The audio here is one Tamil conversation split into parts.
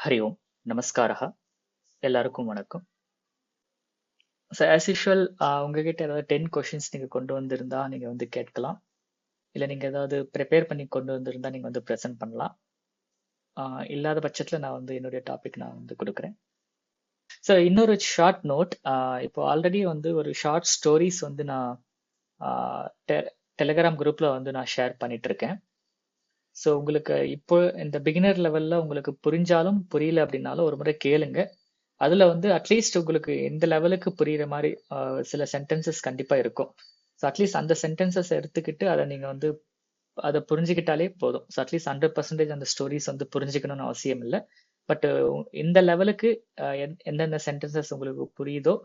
ஹரி ஓம். நமஸ்காரஹ. எல்லாருக்கும் வணக்கம். ஸோ ஆஸ் யூஷுவல் உங்ககிட்ட ஏதாவது 10 கொஷின்ஸ் நீங்கள் கொண்டு வந்திருந்தா நீங்கள் வந்து கேட்கலாம். இல்லை நீங்கள் ஏதாவது ப்ரிப்பேர் பண்ணி கொண்டு வந்திருந்தா நீங்கள் வந்து ப்ரெசென்ட் பண்ணலாம். இல்லாத பட்சத்தில் நான் வந்து என்னுடைய டாபிக் நான் வந்து கொடுக்குறேன். ஸோ இன்னொரு ஷார்ட் நோட், இப்போ ஆல்ரெடி வந்து ஒரு ஷார்ட் ஸ்டோரிஸ் வந்து நான் டெலிகிராம் குரூப்பில் வந்து நான் ஷேர் பண்ணிட்டு இருக்கேன். ஸோ உங்களுக்கு இப்போ இந்த பிகினர் லெவலில் உங்களுக்கு புரிஞ்சாலும் புரியல அப்படின்னாலும் ஒரு முறை கேளுங்க. அதுல வந்து அட்லீஸ்ட் உங்களுக்கு எந்த லெவலுக்கு புரியுற மாதிரி சில சென்டென்சஸ் கண்டிப்பா இருக்கும். ஸோ அட்லீஸ்ட் அந்த சென்டென்சஸ் எடுத்துக்கிட்டு அதை நீங்க வந்து அதை புரிஞ்சுக்கிட்டாலே போதும். ஸோ அட்லீஸ்ட் 100% அந்த ஸ்டோரிஸ் வந்து புரிஞ்சுக்கணும்னு அவசியம் இல்லை. பட் இந்த லெவலுக்கு எந்தெந்த சென்டென்சஸ் உங்களுக்கு புரியுதோ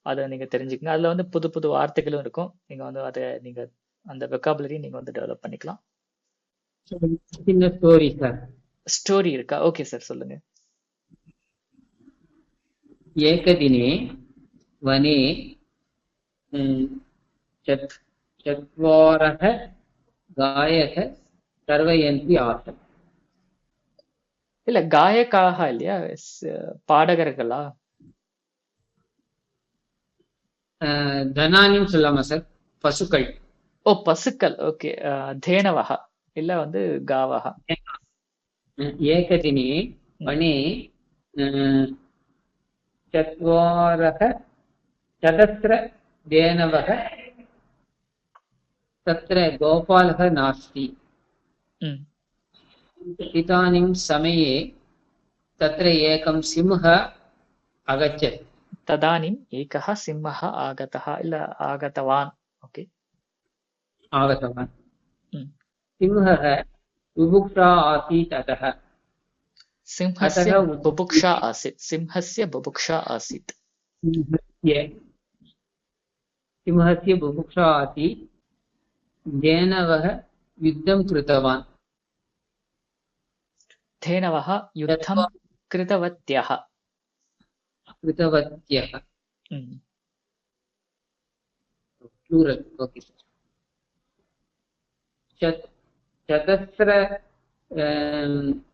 அதை நீங்க தெரிஞ்சுக்கங்க. அதுல வந்து புது புது வார்த்தைகளும் இருக்கும். நீங்க வந்து அதை நீங்க அந்த வெக்காபுலரி நீங்க வந்து டெவலப் பண்ணிக்கலாம். ஸ்டோரி இருக்கா? ஓகே சார், சொல்லுங்க. ஏகதினே வனே சத்வாரः காயக சர்வயந்தி ஆசன். இல்ல காயக்காக இல்லையா, பாடகர்களா? தனானின்னு சொல்லாமா சார்? பசுக்கள். ஓ பசுக்கள், ஓகே. தேனவகா இல்ல வந்து காவகா. ஏகதினே வனே சத்வாரः சதஸ்ர தேனவः தத்ர கோபாலः நாஸ்தி. इदानीं समये तत्र एकं सिंहः अगच्छत्. तदानीम् एकः सिंहः आगतः इल्ल आगतवान्. ओके, आगतवान्. सिंहः बुभुक्षा आसीत्. अतः सिंहस्य बुभुक्षा आसीत्. सिंहस्य बुभुक्षा आसीत्. सिंहस्य बुभुक्षा आसीत्. धेनवः युद्धं कृतवान्. धेनवः युद्धं कृतवत्यः. प्लूरल्. ओके. चतस्र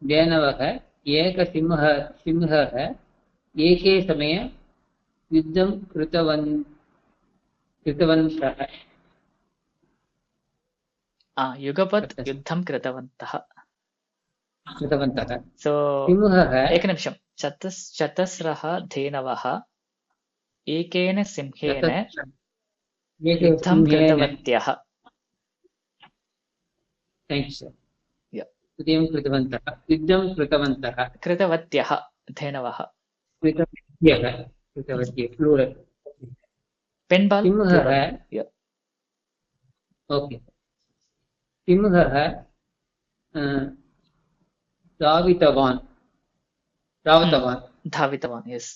धेनवः एकसिंहः एके समये युद्धं कृतवन्तः. युगपत् युद्धं कृतवन्तः. सो एकनिमिषं. चतस्रः धेनवः एकेन सिंहेन युद्धं कृतवत्यः. युद्धं कृतवत्यः धेनवः. पेन्बाल्. ओके. सिंहः धावितवान्. यस्.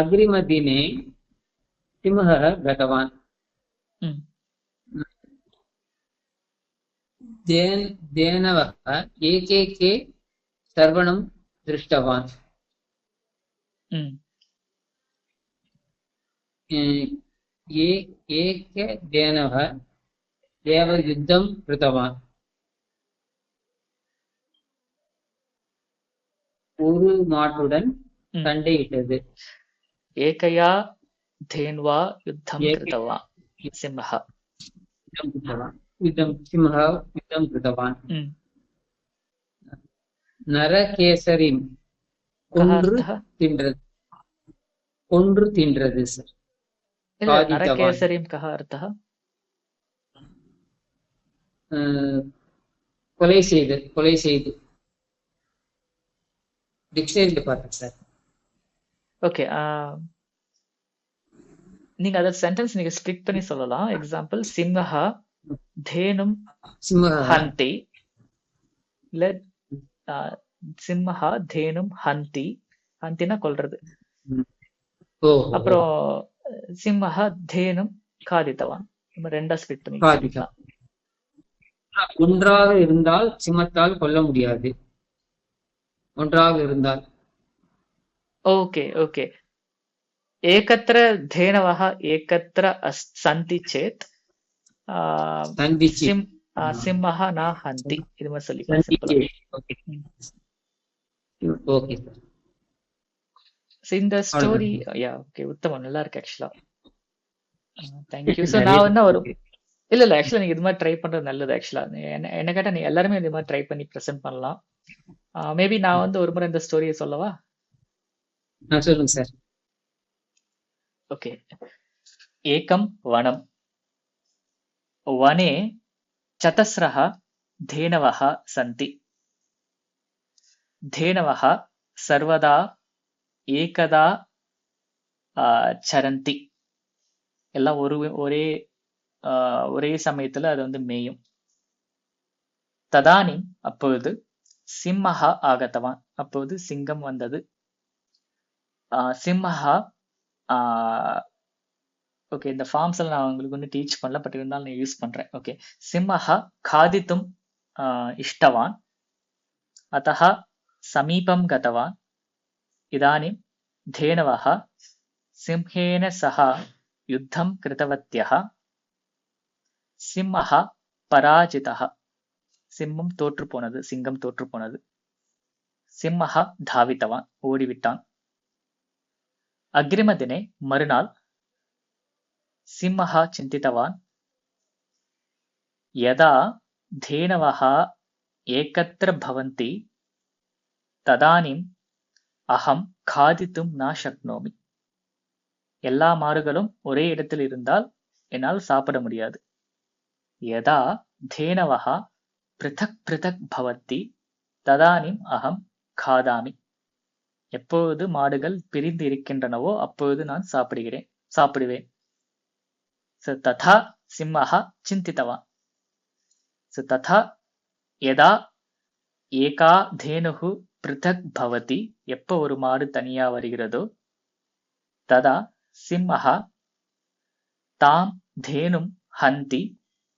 अग्रिमदिने सिंहः गतवान्. धेनवः एकैके सर्वणं दृष्टवान्. एक धेनवः एव युद्धं कृतवान्. ஒரு மாட்டுடன் சண்டையிட்டது. ஏகையா தேன்வா யுத்தம் கிருதவான். சிம்ஹ யுத்தம் கிருதவான். நரகேசரின் கொன்று தின்றது சார். நரகேசரிம் கஹ அர்த்தः? கொலை செய்து. டிக்ஷனரி பார்த்தேன் சார். ஓகே, நீங்க அத சென்டென்ஸ் நீங்க ஸ்ப்ளிட் பண்ணி சொல்லலாம். எக்ஸாம்பிள், சிம்ஹ தேனும் ஹந்தி. இல்ல சிம்ஹ தேனும் ஹந்தி. ஹந்தினா கொல்றது. அப்புறம் சிம்ஹ தேனும் காதித்தவான். ரெண்டா ஸ்ப்ளிட் பண்ணி. ஒன்றாக இருந்தால் சிம்மத்தால் கொல்ல முடியாது. ஒன்றாக இருந்தால். Okay okay. ஏகத்ர धेनवः ஏகத்ர சந்தி சேத் சிம்மஹ ந ஹந்தி. இது மாதிரி சொல்லிக்கலாம். Okay sir. So இந்த ஸ்டோரி அவ்வளவுதான். ஓகே உத்தமம், நல்லா இருக்கு ஆக்சுவலா. தேங்க்யூ. ஸோ நிறைய நான் என்ன ஒரு இருக்கு. இல்ல ஆக்சுவலா நீங்க இது மாதிரி ட்ரை பண்றது நல்லது. ஆக்சுவலா என்ன கேட்டா நீங்க எல்லாருமே இது மாதிரி ட்ரை பண்ணி ப்ரெசென்ட் பண்ணலாம். மேபி நான் வந்து ஒரு முறை இந்த ஸ்டோரியை சொல்லவா? சொல்லுங்க சார். ஓகே. ஏகம் வனம், வனே சதஸ்ரः धेनवः सन्ति, धेनवः सर्वदा ஏகதா சரந்தி. எல்லாம் ஒரே ஒரே சமயத்துல அது வந்து மேயும். ததானி அப்பொழுது, சிம்மஹா ஆகத்தவான் அப்போது சிங்கம் வந்தது. சிம்மஹா ஓகே, இந்த ஃபார்ம்ஸ் எல்லாம் நான் உங்களுக்கு வந்து டீச் பண்ணல, பட் இருந்தாலும் நான் யூஸ் பண்றேன். ஓகே. சிம்மஹா காதித்தும் இஷ்டவான், அத்தஹ சமீபம் கதவான். இதானிம் धेनवः சிம்ஹேன சஹ யுத்தம் கிருதவத்யः. சிம்மஹ பராஜிதः, சிம்மம் தோற்று போனது, சிங்கம் தோற்று போனது. சிம்மஹ தாவித்தவான், ஓடிவிட்டான். அக்ரிமதினே மறுநாள், சிம்மஹ சிந்தித்தவான், யதா धेनवः ஏகத்ர பவந்தி ததானிம் அகம் காதித்தும் ந சக்னோமி. எல்லா மாடுகளும் ஒரே இடத்தில் இருந்தால் என்னால் சாப்பிட முடியாது. யதா धेनवः பிருதக் பிருதக் பவந்தி ததானிம் அகம் காதாமி. எப்பொழுது மாடுகள் பிரிந்து இருக்கின்றனவோ அப்பொழுது நான் சாப்பிடுவேன். ததா சிம்மஹ சிந்தித்தவான். ததா யதா ஏகா धेनुः பிருதக் பவதி, எப்போ ஒரு மாடு தனியா வருகிறதோ, ததா சிம்மஹ தாம் धेनुம் ஹந்தி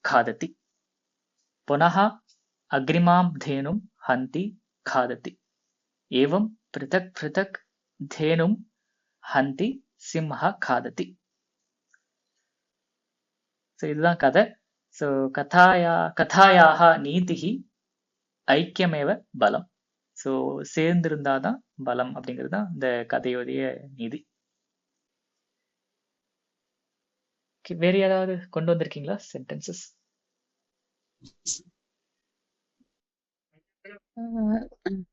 खादति, पुनः अग्रिमां धेनुं हन्ति खादति. एवं पृथक् पृथक् धेनुं हन्ति सिंहः खादति. ஸோ இதுதான் கதை. ஸோ கதாயாக நீதிஹி ஐக்கியமேவ பலம். ஸோ சேர்ந்திருந்தாதான் பலம் அப்படிங்கிறது தான் இந்த கதையோடைய நீதி. வேற யாராவது கொண்டு வந்திருக்கீங்களா சென்டென்சஸ்?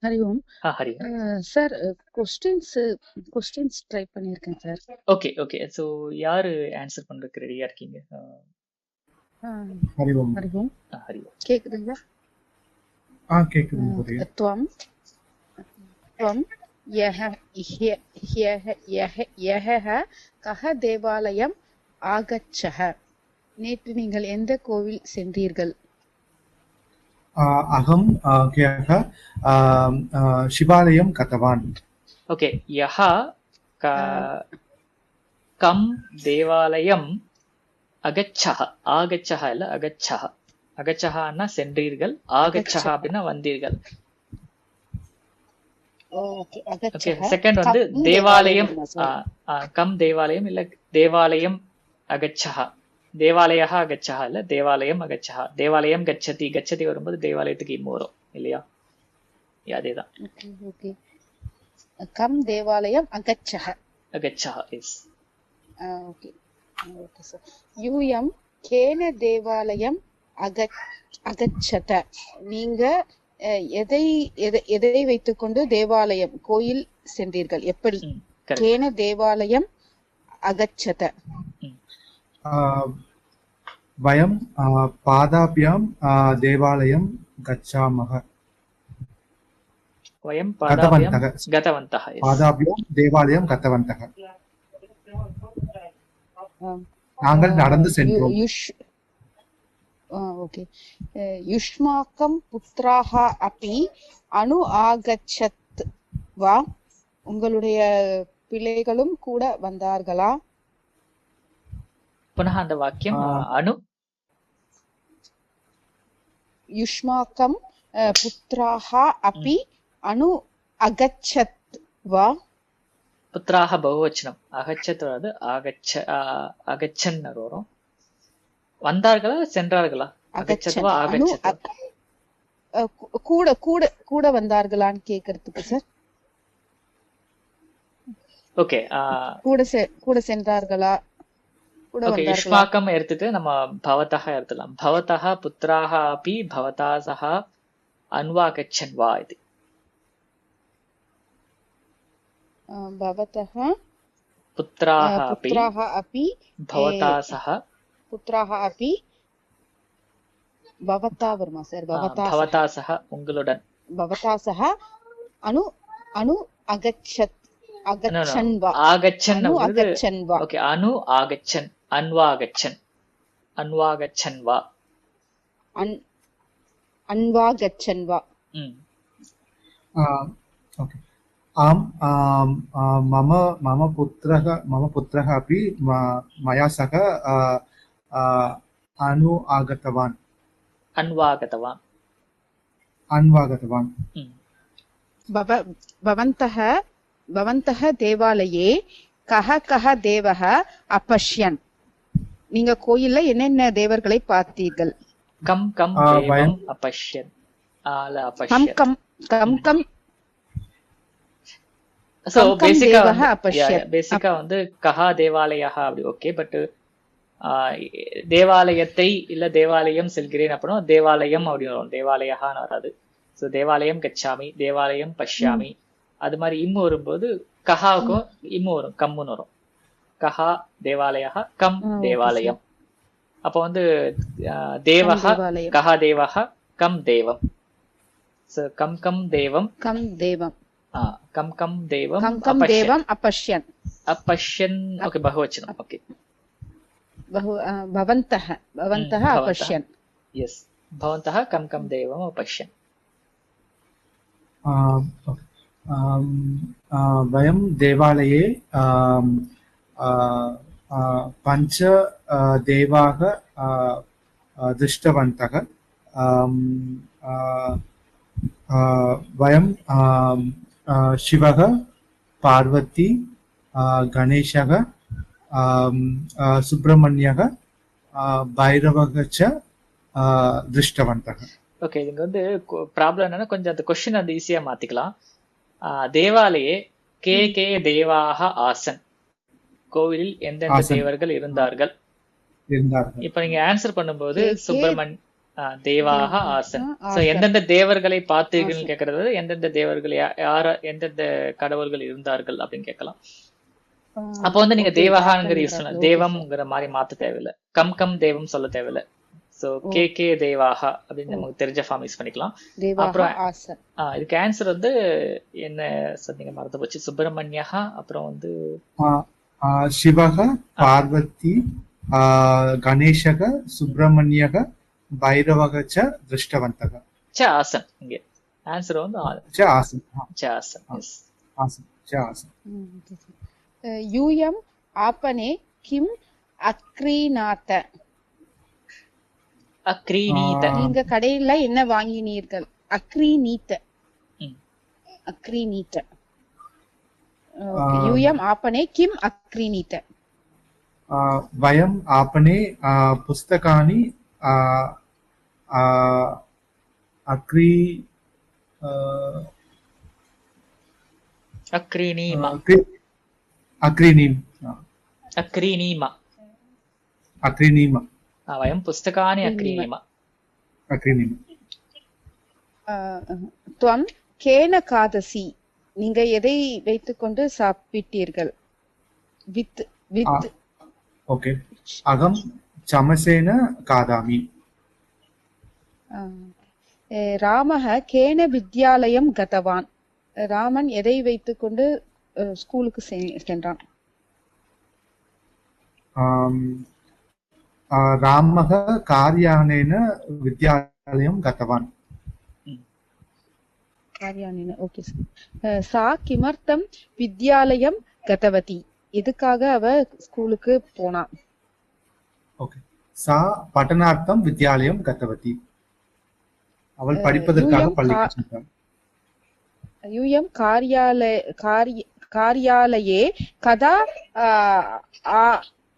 ஹரி ஓம். ஹரி சார், கொஸ்டின்ஸ் ட்ரை பண்ணியிருக்கேன் சார். ஓகே. ஸோ யாரு ஆன்சர் பண்றதுக்கு ரெடியா இருக்கீங்க? ஹரி ஓம். ஹரி ஓம். கேக்குதுங்களா? கேக்குது. துவம் யஹ கஹ தேவாலயம் ஆகச்சஹ. நேற்று நீங்கள் எந்த கோவில் சென்றீர்கள்? அகம் சிவாலயம் கதவான். ஓகே. யஹ கம் தேவாலயம் அகச்சஹ. ஆகச்சஹ இல்ல அகச்சஹ. அகச்சஹன்னா சென்றீர்கள், ஆகச்சஹ அப்படின்னா வந்தீர்கள். ஓகே. செகண்ட் வந்து தேவாலயம், கம் தேவாலயம் இல்ல தேவாலயம் அகச்சஹ. தேவாலயः அகச்சஹ இல்ல தேவாலயம் அகச்சஹ. தேவாலயம் கச்சதி, கச்சதி வரும்போது தேவாலயத்துக்கு இம் வரும் இல்லையா? அதேதான். ஓகே. கம் தேவாலயம் அகச்சஹ. அகச்சஹ இஸ். Okay sir. யூயம் கேன தேவாலயம் அகச்சத. நீங்க எதை வைத்துக்கொண்டு தேவாலயம் கோயில் சென்றீர்கள்? எப்படி? கேன தேவாலயம் அகச்சத. வயம் பாதாபியாம் தேவாலயம் கச்சாமஹ. வயம் பாதாபியாம் கதவந்தஹ. பாதாபியாம் தேவாலயம் கதவந்தஹ. நாங்கள் நடந்து சென்றோம். ஓகே. யுஷ்மாக்கம் புத்ராஹ அபி அனு ஆகச்சத் வா. உங்களுடைய பிள்ளைகளும் கூட வந்தார்களா? புனः அந்த வாக்கியம் அனு. யுஷ்மாக்கம் புத்ராஹ அபி அனு அகச்சத் வா. புத்ராஹ பகுவச்சனம், அகச்சத் வராது, அகச்சன் வரும். வந்தார்களா சென்றார்களா? அகச்சத்வா அகச்சத். கூட கூட கூட வந்தார்களான்னு கேக்குறதுக்கு சார். ஓகே கூட சென்றார்களா, கூட ஓகே, வந்தார்களா? யுஷ்மாக்கம் எடுத்துட்டு நம்ம பவதः எடுத்துலாம். பவதः புத்திராः अपि भवता सह अन्वागच्छन् वा इति. भवतः पुत्राः अपि पुत्राः अपि भवता सह पुत्राः अपि भवता வருமா சார்? भवता सह உங்களுடன். भवता सह अनु अनु अगच्छत् अगच्छन् वा आगच्छन् अनु अगच्छन् वा ஓகே, அனு ஆகச்சன் அன்வாகச்சன் அன்வாகச்சன் வா अन्वागच्छन् वा. ம் ओके आम् मम पुत्रः अपि मया सह आगतवान् अन्वागतवान् ம் भवन्तः देवालये कः देवः अपश्यन्. நீங்க கோயில்ல என்னென்ன தேவர்களை பார்த்தீர்கள்? கம் கம் தேவம் अपश्यन् ஆல கம் अपश्यन्. கம் கம் கம் சோ கம் தேவः अपश्यन्. பேசிக்கா வந்து கஹா தேவாலயः அப்படி ஓகே. பட் தேவாலயத்தை இல்ல தேவாலயம் செல்கிறேன் அப்படின்னா தேவாலயம் அப்படின்னு வரும், தேவாலயஹான்னு வராது. ஸோ தேவாலயம் கச்சாமி, தேவாலயம் பஷ்யாமி. அது மாதிரி இம்மு வரும்போது கஹாவுக்கும் இம்மு வரும், கம்முன்னு வரும். கஹா தேவாலயः கம் தேவாலயம். அப்போ வந்து தேவஹ கஹா தேவஹ கம் தேவம். ஸோ கம் கம் தேவம் கம் தேவம் கம் கம் தேவம் கம் கம் தேவம் अपश्यन्. अपश्यन् ஓகே, பகுவச்சனம். ஓகே, भवन्तः अपश्यन्. यस, भवन्तः कं कं देवम् अपश्यन्. वयं देवालये पञ्च देवाः दृष्टवन्तः. वयं शिवः, पार्वती, गणेशः, सुब्रह्मण्यः, भैरवः च दृष्टवन्तः. ஓகே, இதுங்க வந்து ப்ராப்ளம் என்னன்னா கொஞ்சம் அந்த கொஸ்டின் வந்து ஈஸியா மாத்திக்கலாம். தேவாலயே கே கே தேவாக ஆசன், கோவிலில் எந்தெந்த தேவர்கள் இருந்தார்கள். இப்ப நீங்க ஆன்சர் பண்ணும்போது சுப்பிரமணிய தேவாக ஆசன். சோ எந்தெந்த தேவர்களை பார்த்தீர்கள் கேக்குறது, எந்தெந்த தேவர்கள் எந்தெந்த கடவுள்கள் இருந்தார்கள் அப்படின்னு கேட்கலாம். அப்ப வந்து நீங்க தேவகாங்கிற யூஸ் பண்ணலாம், தேவம்ங்கிற மாதிரி மாத்த தேவையில்லை, கம் கம் தேவம் சொல்ல தேவையில்லை. சோ கே கே தேவாக அப்படின்னு நமக்கு தெரிஞ்ச ஃபார்ம் யூஸ் பண்ணிக்கலாம். அப்புறம் இதுக்கு ஆன்சர் வந்து என்ன சொன்னீங்க, மறந்து போச்சு. சுப்பிரமணியா, அப்புறம் வந்து சிவக, பார்வதி, கணேசக, சுப்பிரமணியக, பைரவக ச திருஷ்டவந்தக. ச ஆசன். இங்க ஆன்சர் வந்து ச ஆசன். ச ஆசன். எஸ், ஆசன், ச ஆசன். யூயம் ஆபனே கிம் அக்ரீநாத. அக்ரீநீத, நீங்க கடையில என்ன வாங்கினீர்கள்? அக்ரீநீத. அக்ரீநீத. யூயம் ஆபனே கிம் அக்ரீநீத. வயம் ஆபனே புஸ்தகானி அக்ரீணீம. வயம் புஸ்தகானி அக்ரீணீம. துவம் கேன காதசி. நீங்க எதை வைத்துக்கொண்டு சாப்பிட்டீர்கள்? With with. ஓகே, அகம் சமசேன காதாமி. ராமः கேன வித்யாலயம் கதவான். ராமன் எதை வைத்துக்கொண்டு ஸ்கூலுக்கு சென்றான்? ராமः कार्यानेन विद्यालयं गतवान्. कार्यानेन. ओके. सा किमर्थं विद्यालयं गतवती. எதுக்காக அவ ஸ்கூலுக்கு போனா? ஓகே, सा पठनार्थं विद्यालयं गतवती. அவள் படிப்பதற்காக பள்ளிக்கு சென்றாள். யூயம் कार्यालये कदा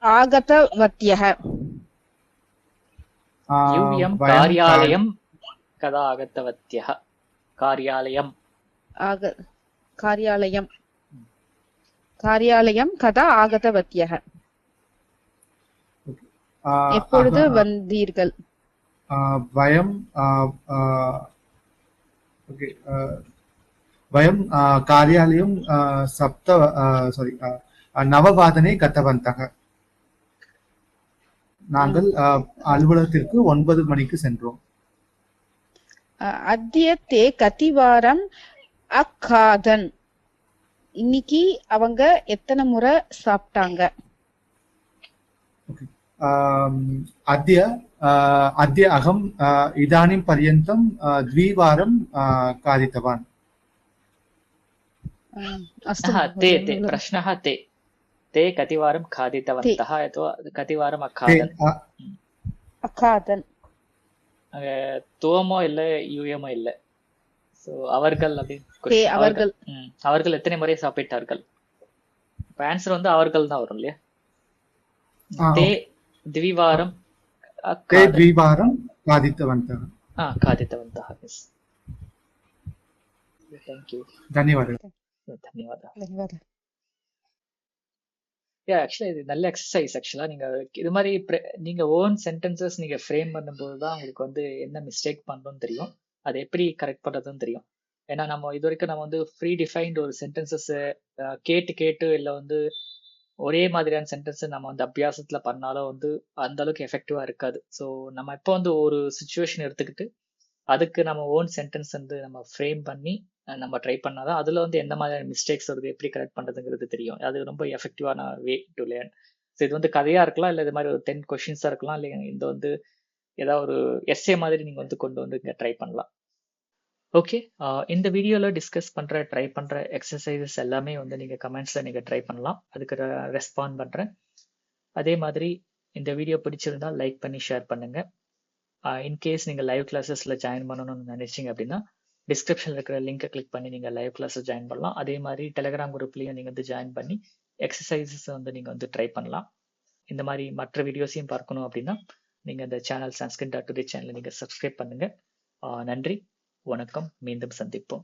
आगतवत्यः. யூயம் कार्यालयं कदा आगतवत्यः. कार्यालयं. कार्यालयं कार्यालयं कदा आगतवत्यः ஆஹ் எப்பொழுது அக- வந்தீர்கள் वयं ओके वयं कार्यालयं सप्त सारी नववादने गतवन्तः நாங்கள் அலுவலகத்திற்கு 9 மணிக்கு சென்றோம். अद्य ते कति वारं अखादन् இன்னைக்கு அவங்க எத்தனை முறை சாப்பிட்டாங்க ओके अद्य अद्य अहं इदानीं पर्यन्तं द्विवारं खादितवान्. अस्तु ते ते प्रश्नः ते ते कतिवारं खादितवन्तः अथवा कतिवारम् अखादन् அக்காதன் துவமோ இல்ல யூயமோ இல்ல. சோ அவர்கள் தே அவர்கள் அவர்கள் எத்தனை முறை சாப்பிட்டார்கள்? இப்ப ஆன்சர் வந்து அவர்கள் தான் வரும் இல்லையா? தே द्विवारं ते द्विवारं खादितवन्तः. खादितवन्तः. Thank you. धन्यवादः. धन्यवाद. ஆக்சுவலா இது நல்ல எக்ஸசைஸ். ஆக்சுவலா நீங்க இது மாதிரி நீங்க ஓன் சென்டென்சஸ் நீங்க ஃப்ரேம் பண்ணும்போது தான் உங்களுக்கு வந்து என்ன மிஸ்டேக் பண்றோம்னு தெரியும், அதை எப்படி கரெக்ட் பண்றதுன்னு தெரியும். ஏன்னா நம்ம இது வரைக்கும் நம்ம வந்து ஃப்ரீ டிஃபைன்ட் ஒரு சென்டென்சஸ் கேட்டு இல்லை வந்து ஒரே மாதிரியான சென்டென்ஸ் நம்ம வந்து அபியாசத்துல பண்ணாலும் வந்து அந்த அளவுக்கு எஃபெக்டிவா இருக்காது. ஸோ நம்ம இப்போ வந்து ஒரு சுச்சுவேஷன் எடுத்துக்கிட்டு அதுக்கு நம்ம ஓன் சென்டென்ஸ் வந்து நம்ம ஃப்ரேம் பண்ணி நம்ம ட்ரை பண்ணாதான் அதுல வந்து எந்த மாதிரியான மிஸ்டேக்ஸ் வருது, எப்படி கரெக்ட் பண்றதுங்கிறது தெரியும். அது ரொம்ப எஃபெக்டிவான வே டு லேர்ன். ஸோ இது வந்து கதையா இருக்கலாம், இல்லை இது மாதிரி ஒரு 10 கொஸ்டின்ஸா இருக்கலாம், இல்லை இந்த வந்து ஏதாவது ஒரு எஸ்ஏ மாதிரி நீங்க வந்து கொண்டு வந்து இங்க ட்ரை பண்ணலாம். ஓகே, இந்த வீடியோல டிஸ்கஸ் ட்ரை பண்ற எக்ஸசைசஸ் எல்லாமே வந்து நீங்க கமெண்ட்ஸ்ல நீங்க ட்ரை பண்ணலாம். அதுக்கு ரெஸ்பாண்ட் பண்றேன். அதே மாதிரி இந்த வீடியோ பிடிச்சிருந்தா லைக் பண்ணி ஷேர் பண்ணுங்க. இன்கேஸ் நீங்க லைவ் கிளாஸஸ்ல ஜாயின் பண்ணணும்னு நினைச்சீங்க அப்படின்னா டிஸ்கிரிப்ஷன்ல இருக்கிற லிங்கை கிளிக் பண்ணி நீங்க லைவ் கிளாஸஸ் ஜாயின் பண்ணலாம். அதே மாதிரி டெலிகிராம் குரூப்லயும் நீங்க வந்து ஜாயின் பண்ணி எக்ஸசைசஸ் வந்து நீங்க வந்து ட்ரை பண்ணலாம். இந்த மாதிரி மற்ற வீடியோஸையும் பார்க்கணும் அப்படின்னா நீங்க இந்த சேனல் sanskrit.today சேனலை நீங்க சப்ஸ்கிரைப் பண்ணுங்க. நன்றி, வணக்கம், மீண்டும் சந்திப்போம்.